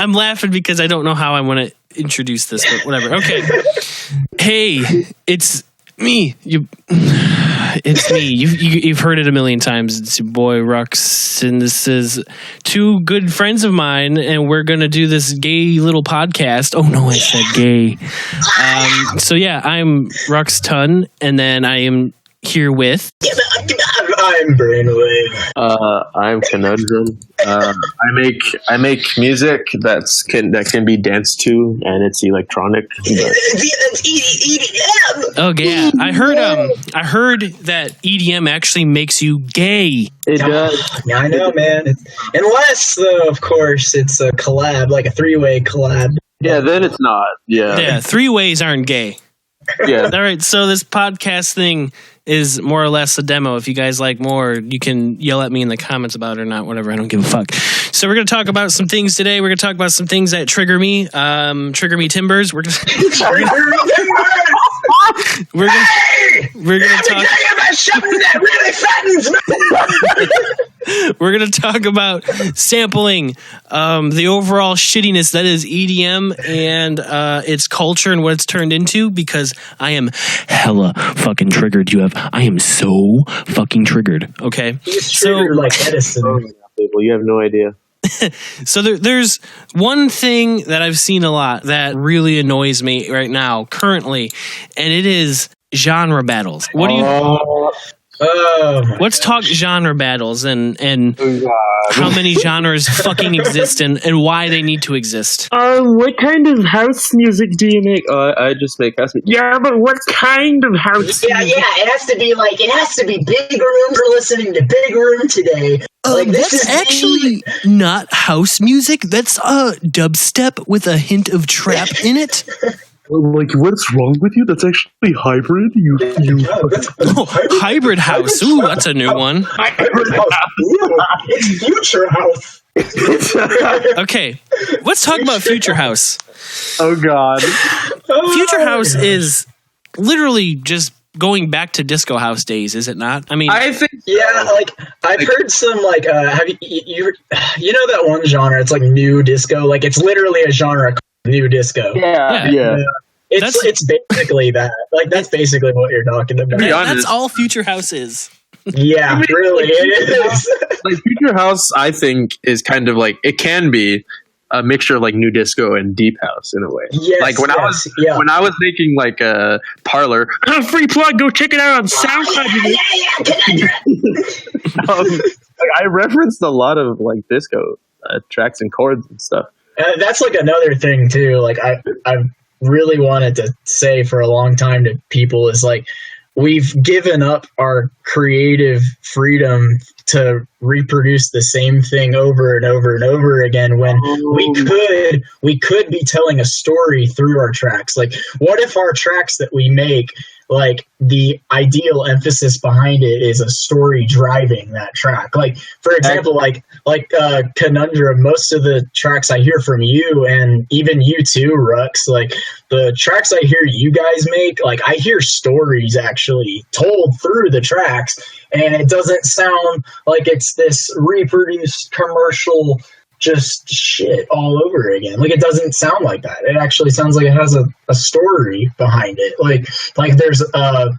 I'm laughing because I don't know how I want to introduce this, but whatever. Okay. Hey, it's me. It's me. You've heard it a million times. It's your boy Rux, and this is two good friends of mine, and we're gonna do this gay little podcast. Oh no, I said gay. So yeah, I'm Rux Tun, and then I am here with. I'm Brainwave. I'm Conundrum. I make music that can be danced to, and it's electronic. It's EDM. Oh yeah, I heard that EDM actually makes you gay. It does. Yeah, I know, man. Unless, though, of course, it's a collab, like a three-way collab. Yeah, then it's not. Yeah, three ways aren't gay. Yeah. All right, so this podcast thing is more or less a demo. If you guys like more, you can yell at me in the comments about it or not, whatever. I don't give a fuck. So we're going to talk about some things today. We're going to talk about some things that trigger me. Trigger me timbers. We're going to talk about something that really fattens me. We're going to talk about sampling, the overall shittiness that is EDM and its culture and what it's turned into, because I am hella fucking triggered. I am so fucking triggered. Okay. He's triggered like Edison. People, you have no idea. So there's one thing that I've seen a lot that really annoys me right now, currently, and it is genre battles. What do you? Let's talk genre battles and how many genres fucking exist and why they need to exist. What kind of house music do you make? I just make house music. Yeah, but what kind of house music? Yeah, it has to be big room. We're listening to Big Room today. That's actually not house music. That's dubstep with a hint of trap in it. Like, what's wrong with you? That's actually hybrid. Hybrid house. Ooh, that's a new one. Hybrid house. It's future house. Okay, let's talk about future house. Oh God. Future house is literally just going back to disco house days, is it not? I mean, I think like I've heard some like have you know that one genre? It's like new disco. Like it's literally a genre called new disco. Yeah. It's basically that. Like that's basically what you're talking about. That's all future house is. Yeah, really, it is. Like future house, I think is kind of like it can be a mixture of like new disco and deep house in a way. Yes, like when I was making like a parlor, free plug, go check it out on SoundCloud. I referenced a lot of like disco tracks and chords and stuff. That's like another thing too. Like I really wanted to say for a long time to people is like we've given up our creative freedom to reproduce the same thing over and over and over again when we could be telling a story through our tracks. Like what if our tracks that we make, like the ideal emphasis behind it is a story driving that track. Like for example, like Conundrum, most of the tracks I hear from you and even you too, Rux, like the tracks I hear you guys make, like I hear stories actually told through the tracks, and it doesn't sound like it's this reproduced commercial just shit all over again. Like it doesn't sound like that. It actually sounds like it has a story behind it. Like there's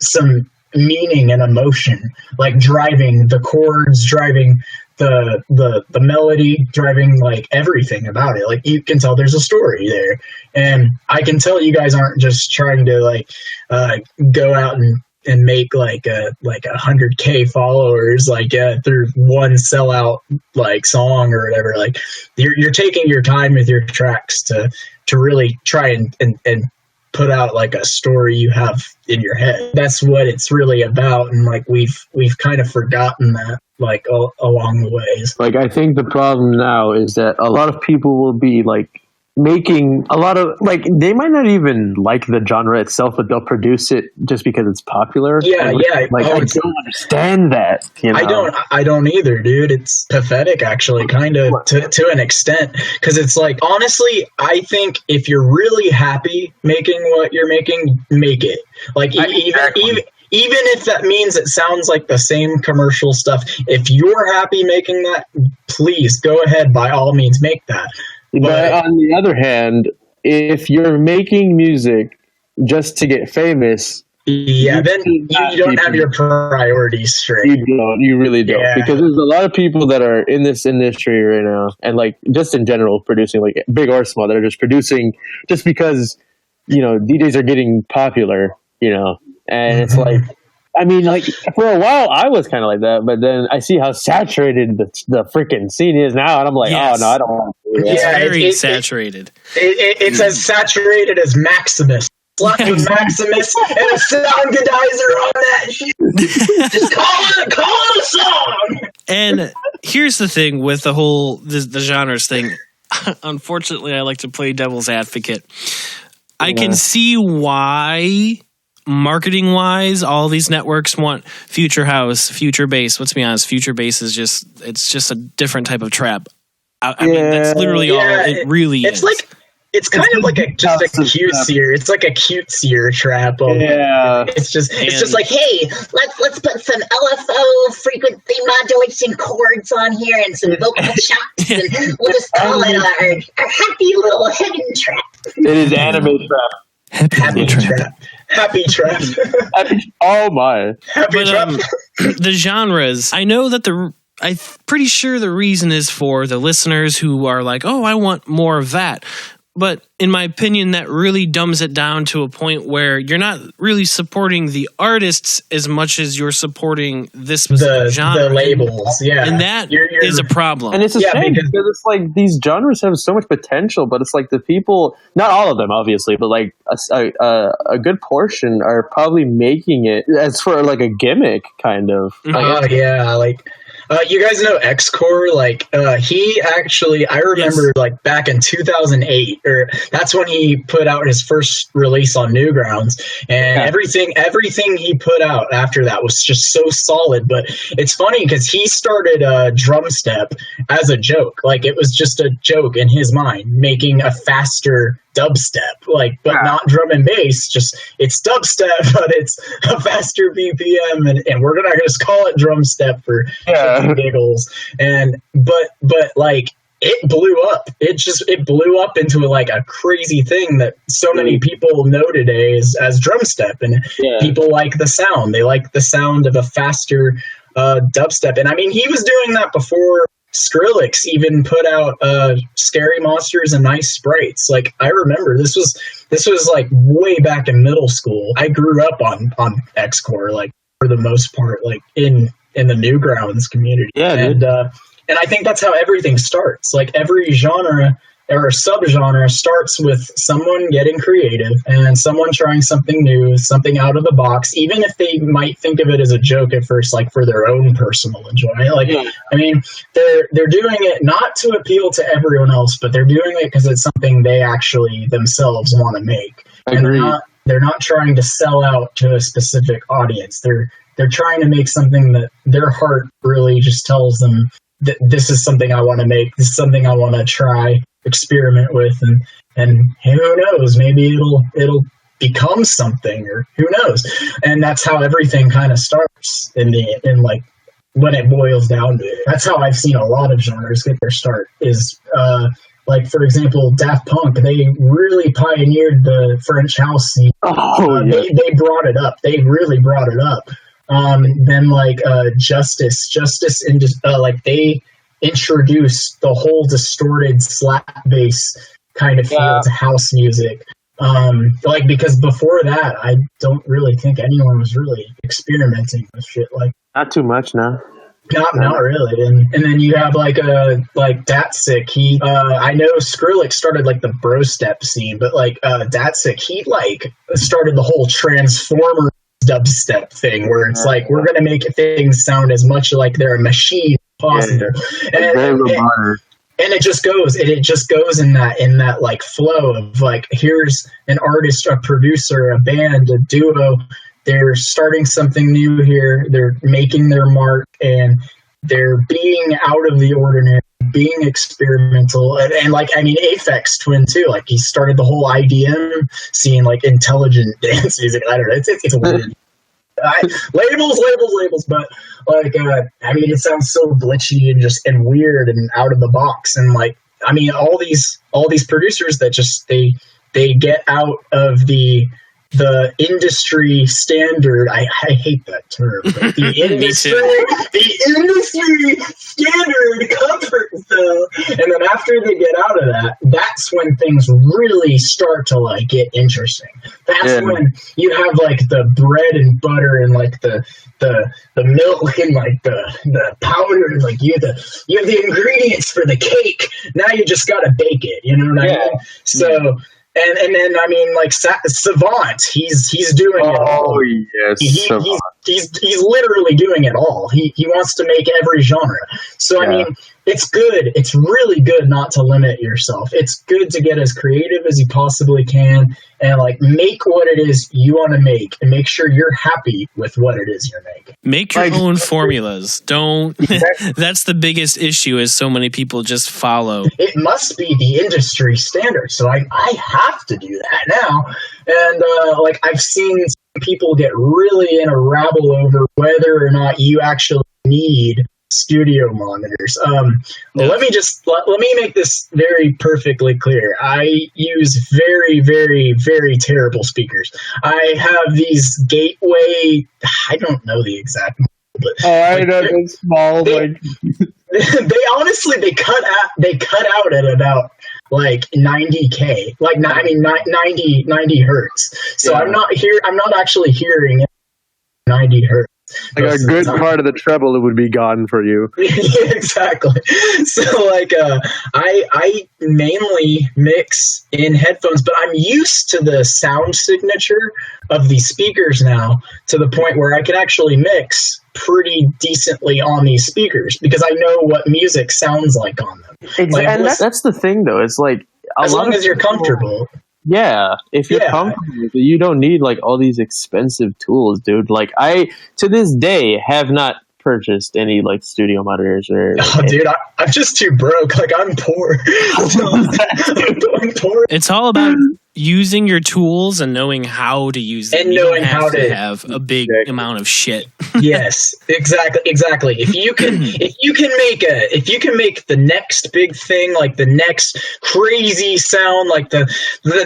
some meaning and emotion, like driving the chords, driving the melody, driving like everything about it. Like you can tell there's a story there, and I can tell you guys aren't just trying to like go out and make like 100K followers like through one sellout like song or whatever. Like you're taking your time with your tracks to really try and put out like a story you have in your head. That's what it's really about, and like we've kind of forgotten that like along the ways. Like I think the problem now is that a lot of people will be like making a lot of like they might not even like the genre itself, but they'll produce it just because it's popular. Yeah. Like I don't understand that. You know? I don't either, dude. It's pathetic, actually, kind of to an extent, because it's like honestly, I think if you're really happy making what you're making, make it. Like even if that means it sounds like the same commercial stuff, if you're happy making that, please go ahead, by all means, make that. But on the other hand, if you're making music just to get famous, then you don't have your priorities straight. You really don't, because there's a lot of people that are in this industry right now, and like just in general, producing, like big or small, that are just producing just because DJs are getting popular, and it's like. I mean, like, for a while, I was kind of like that, but then I see how saturated the freaking scene is now, and I'm like, oh, no, I don't want to do that. It's very saturated. It's as saturated as Maximus. Slap with Maximus and a soundgodizer on that shit. Just call it a song! And here's the thing with the whole, the genres thing. Unfortunately, I like to play devil's advocate. I can see why... marketing wise, all these networks want future house, future bass. Let's be honest, future bass is just a different type of trap. I mean, that's literally all it really is. It's kind of like a cutesier. It's like a cutesier trap. It's just like, hey, let's put some LFO frequency modulation chords on here and some vocal chops, and we'll just call it our happy little heaven trap. It is anime trap. Happy trap. Happy trap. Oh my. Happy trap. The genres. I know that I'm pretty sure the reason is for the listeners who are like, oh, I want more of that. But in my opinion, that really dumbs it down to a point where you're not really supporting the artists as much as you're supporting this specific genre. The labels, And that is a problem. And it's a shame because it's like these genres have so much potential, but it's like the people, not all of them obviously, but like a good portion are probably making it as for like a gimmick kind of. You guys know X-Core? He actually, I remember back in 2008, or that's when he put out his first release on Newgrounds, and everything he put out after that was just so solid. But it's funny because he started drum step as a joke. Like, it was just a joke in his mind, making a faster dubstep, but not drum and bass. Just it's dubstep, but it's a faster BPM, and we're gonna just call it drum step for giggles. And but it blew up. It blew up into a crazy thing that so many people know today as drum step, and people like the sound. They like the sound of a faster dubstep. And I mean, he was doing that before Skrillex even put out Scary Monsters and Nice Sprites. I remember this was way back in middle school. I grew up on X-Core, for the most part, in the Newgrounds community. And I think that's how everything starts. Every genre or subgenre starts with someone getting creative and someone trying something new, something out of the box, even if they might think of it as a joke at first, for their own personal enjoyment. I mean, they're doing it not to appeal to everyone else, but they're doing it because it's something they actually themselves want to make. And they're not trying to sell out to a specific audience. They're trying to make something that their heart really just tells them that this is something I want to make. This is something I want to try, experiment with, and who knows, maybe it'll become something, or who knows. And that's how everything kind of starts when it boils down to it. That's how I've seen a lot of genres get their start is for example, Daft Punk. They really pioneered the French house scene. They brought it up. They really brought it up. Then Justice and they introduced the whole distorted slap bass kind of feel to house music. Because before that, I don't really think anyone was really experimenting with shit not too much now. Not really. And then you have Datsik. He I know Skrillex started the bro step scene, but Datsik, he started the whole Transformer dubstep thing where it's we're gonna make things sound as much like they're a machine as possible. And it just goes in that flow of here's an artist, a producer, a band, a duo. They're starting something new here. They're making their mark, and they're being out of the ordinary, being experimental. And Aphex Twin too. He started the whole IDM scene, intelligent dance music. I don't know. It's weird. Labels, but it sounds so glitchy and weird and out of the box. And all these all these producers that just they get out of the industry standard. I hate that term, but the industry standard comfort zone. And then after they get out of that, that's when things really start to like get interesting. That's when you have like the bread and butter and like the milk and like the powder and like you have the ingredients for the cake. Now you just gotta bake it. You know what I mean? So. And then I mean like Savant, he's doing it all. Oh yes, he's literally doing it all. He wants to make every genre. So I mean, it's good. It's really good not to limit yourself. It's good to get as creative as you possibly can and like make what it is you want to make and make sure you're happy with what it is you're making. Make your own formulas. Don't. That's the biggest issue is so many people just follow. It must be the industry standard. So I have to do that now. And like I've seen people get really in a rabble over whether or not you actually need studio monitors. Let me make this very perfectly clear. I use very, very, very terrible speakers. I have these Gateway, I don't know the exact model, but I know they're small. They honestly they cut out at about like 90K, like 90 hertz. So I'm not actually hearing 90 hertz. Like a good part of the treble, it would be gone for you. Yeah, exactly. So like I mainly mix in headphones, but I'm used to the sound signature of these speakers now to the point where I can actually mix pretty decently on these speakers because I know what music sounds like on them. Exactly. And that's the thing though. It's like as long as you're comfortable. Yeah, if you're comfortable with it, you don't need like all these expensive tools, dude. Like I, to this day, have not purchased any like studio monitors or. Oh, dude, I'm just too broke. Like I'm poor. I'm poor. It's all about using your tools and knowing how to use them. And knowing how to have a big amount of shit. Yes, exactly. If you can make the next big thing, like the next crazy sound, like the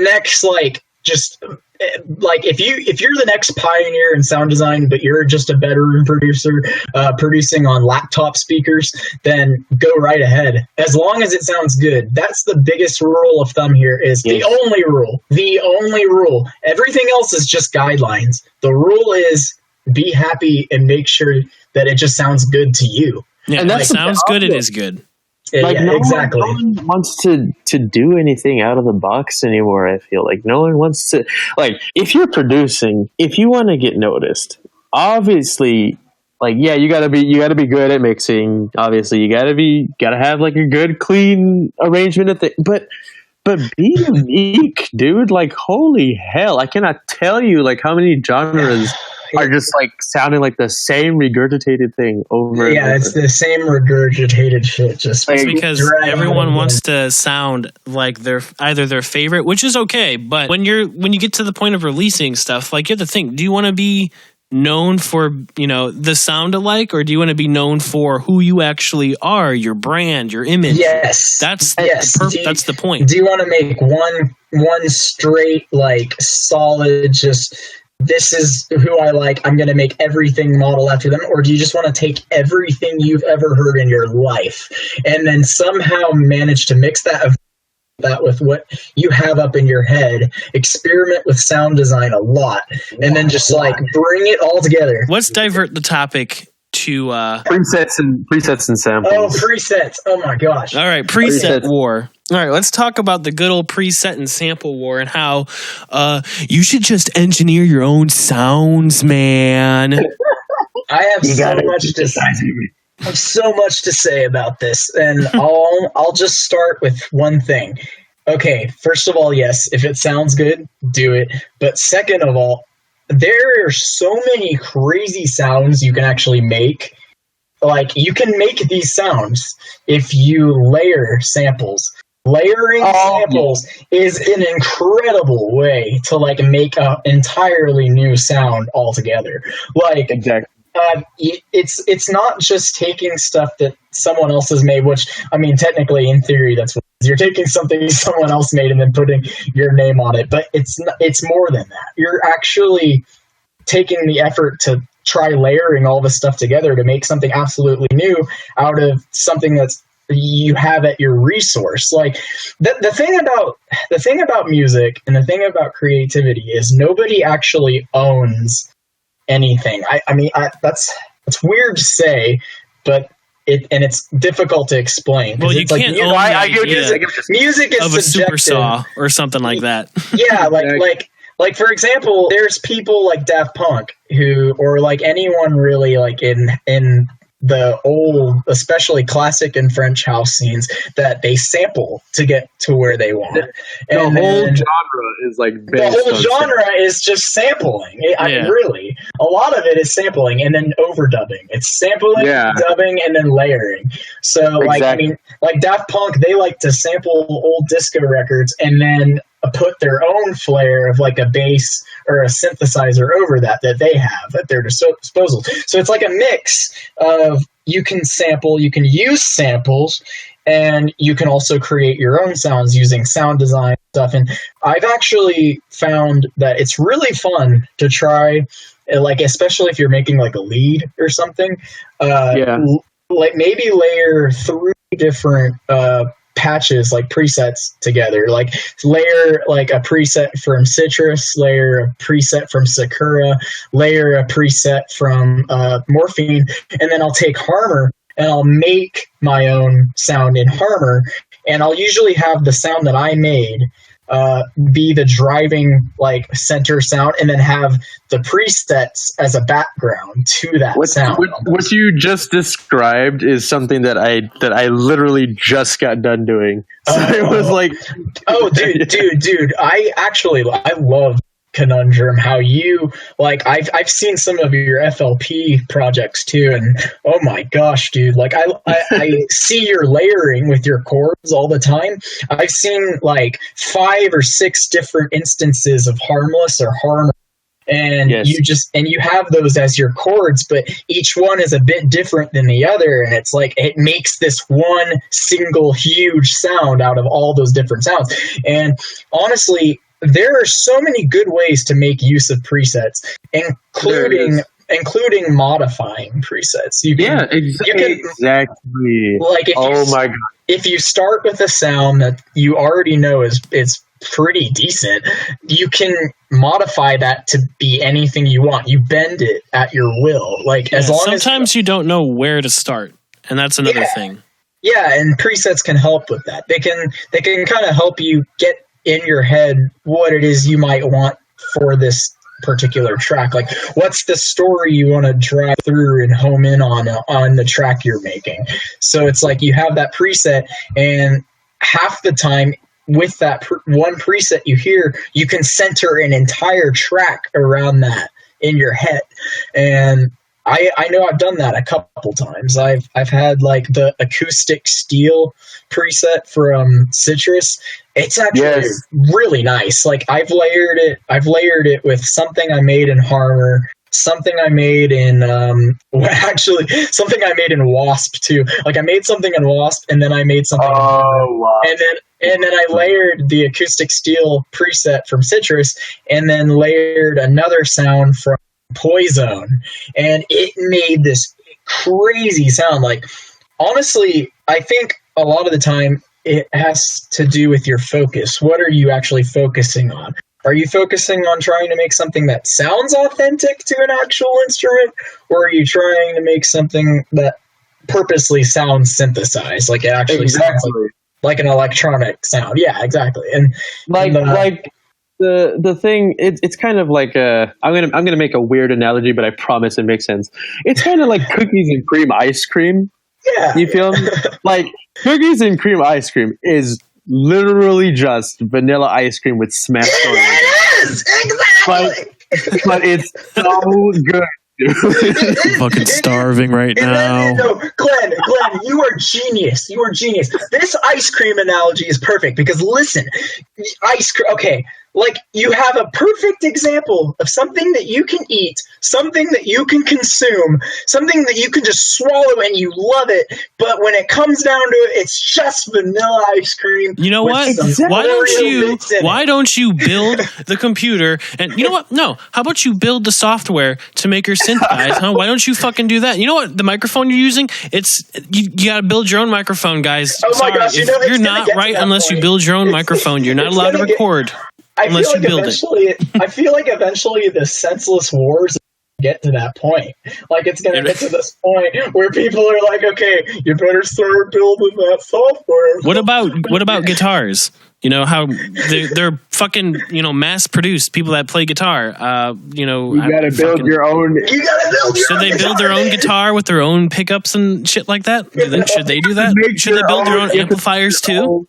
next like just like if you're the next pioneer in sound design, but you're just a bedroom producer producing on laptop speakers, then go right ahead. As long as it sounds good. That's the biggest rule of thumb here. Is the only rule. The only rule. Everything else is just guidelines. The rule is be happy and make sure that it just sounds good to you. Yeah, and that sounds good. It is good. Like exactly. No one wants to do anything out of the box anymore. I feel like no one wants to. Like if you're producing, if you want to get noticed, obviously, like you gotta be good at mixing. Obviously, you gotta have like a good clean arrangement of things. But be unique, dude. Like holy hell, I cannot tell you like how many genres are just like sounding like the same regurgitated thing over and over. It's the same regurgitated shit. Just it's because everyone wants to sound like either their favorite, which is okay. But when you get to the point of releasing stuff, like you have to think: do you want to be known for the sound alike, or do you want to be known for who you actually are, your brand, your image? Yes, that's the point. Do you want to make one straight like solid just? This is who I like. I'm going to make everything model after them. Or do you just want to take everything you've ever heard in your life and then somehow manage to mix that with what you have up in your head, experiment with sound design a lot, and then just like bring it all together? Let's divert the topic to presets and samples. Oh, presets. Oh my gosh. All right, preset war. All right, let's talk about the good old preset and sample war and how you should just engineer your own sounds, man. I have so much to say about this, and I'll just start with one thing. Okay, first of all, yes, if it sounds good, do it. But second of all, there are so many crazy sounds you can actually make. Like, you can make these sounds if you layer samples. Layering samples is an incredible way to like make an entirely new sound altogether. Like, exactly. It's not just taking stuff that someone else has made, which I mean, technically in theory that's what You're taking something someone else made and then putting your name on it. But it's more than that. You're actually taking the effort to try layering all this stuff together to make something absolutely new out of something that's you have at your resource. Like the thing about music and the thing about creativity is nobody actually owns anything. I mean, that's weird to say, but it's difficult to explain. Well, you can't own music is of a subjective. super saw or something like that. Yeah, like for example, there's people like Daft Punk or like anyone really like in the old, especially classic and French house scenes that they sample to get to where they want. The whole genre is like the whole genre is just sampling. I mean, really, a lot of it is sampling and then overdubbing. It's sampling, dubbing, and then layering. So, like, I mean, like Daft Punk, they like to sample old disco records and then put their own flair of like a bass or a synthesizer over that they have at their disposal. So it's like a mix of you can sample, you can use samples, and you can also create your own sounds using sound design stuff. And I've actually found that it's really fun to try, like, especially if you're making like a lead or something, like maybe layer 3 different patches, like presets together, like layer like a preset from Citrus, layer a preset from Sakura, layer a preset from Morphine, and then I'll take Harmor and I'll make my own sound in Harmor, and I'll usually have the sound that I made be the driving like center sound, and then have the presets as a background to that sound. What you just described is something that I literally just got done doing. So it was like, dude, I love Conundrum, how you like I've seen some of your FLP projects too, and oh my gosh, dude, like I see your layering with your chords all the time. I've seen like 5 or 6 different instances of Harmless or Harmor, and you have those as your chords, but each one is a bit different than the other, and it's like it makes this one single huge sound out of all those different sounds. And honestly, there are so many good ways to make use of presets, including modifying presets. Exactly. Like if you start with a sound that you already know is pretty decent, you can modify that to be anything you want. You bend it at your will. Like as long sometimes you don't know where to start, and that's another thing. Yeah, and presets can help with that. They can kind of help you get in your head what it is you might want for this particular track. Like, what's the story you want to drive through and home in on the track you're making? So it's like you have that preset, and half the time with that one preset you hear, you can center an entire track around that in your head. And I know I've done that a couple times. I've had like the acoustic steel preset from Citrus. It's actually really nice. Like I've layered it with something I made in Harmor, something I made in something I made in Wasp too. Like I made something in Wasp, and then I made something in Harmor. Wow. And then I layered the acoustic steel preset from Citrus, and then layered another sound from Poison, and it made this crazy sound. Like, honestly, I think a lot of the time it has to do with your focus. What are you actually focusing on? Are you focusing on trying to make something that sounds authentic to an actual instrument, or are you trying to make something that purposely sounds synthesized, like it actually sounds like an electronic sound? Yeah, exactly. And the thing, it's kind of like I'm gonna make a weird analogy, but I promise it makes sense. It's kind of like cookies and cream ice cream. Yeah, you feel me? Like cookies and cream ice cream is literally just vanilla ice cream with smashed on it. It is exactly, but it's so good. I'm fucking starving right now. No, Glenn, you are genius. You are genius. This ice cream analogy is perfect because listen, ice cream. Okay, Like, you have a perfect example of something that you can eat, something that you can consume, something that you can just swallow and you love it, but when it comes down to it, it's just vanilla ice cream. You know what? Why don't you build the computer? And you know what? No. How about you build the software to make your synth guys? Huh? Why don't you fucking do that? You know what? The microphone you're using, you got to build your own microphone, guys. Oh my gosh! You're not right unless you build your own microphone. You're not allowed to record unless you build it. I feel like eventually the senseless wars get to that point. Like, it's going to get to this point where people are like, okay, you better start building that software. What about guitars? You know how they're fucking, you know, mass produced people that play guitar. You know, you gotta build your own. You gotta build your Should they build their own guitar with their own pickups and shit like that? Should they do that? Should they build their own amplifiers too?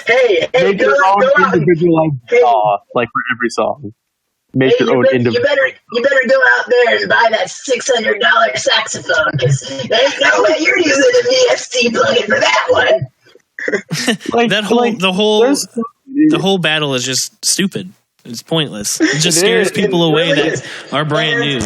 Hey, make your own individualized saw, like for every song. Make your own individual. You better go out there and buy that $600 saxophone, because there's no way you're using a VST plugin for that one. The whole battle is just stupid. It's pointless. It just scares people away that are brand new.